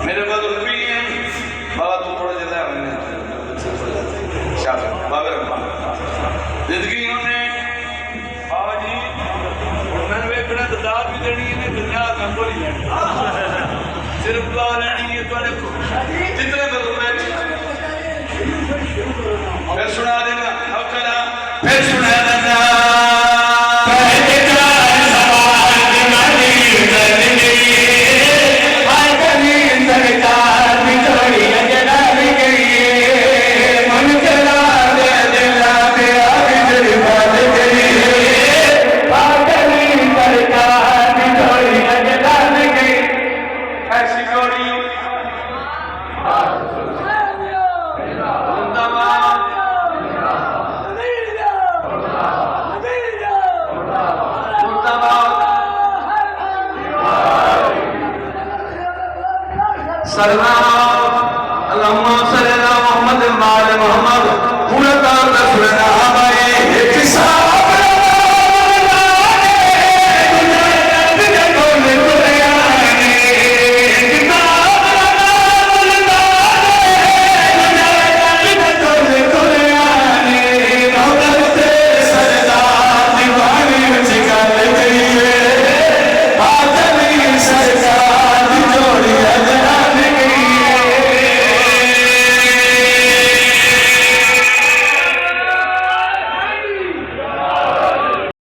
मेरे पास रुपये हैं बाबा, तू थोड़ा ज्यादा जिंदगी उन्हें बाबा जी मैंने वेखना तो दाद भी देनी है, दुनिया में बोली जानी सिर्फ दुआ लेनी है। तो जितने तो फिर सुना देना, फिर सुना देना। सल्लल्लाहु अलैहि वसल्लम मोहम्मद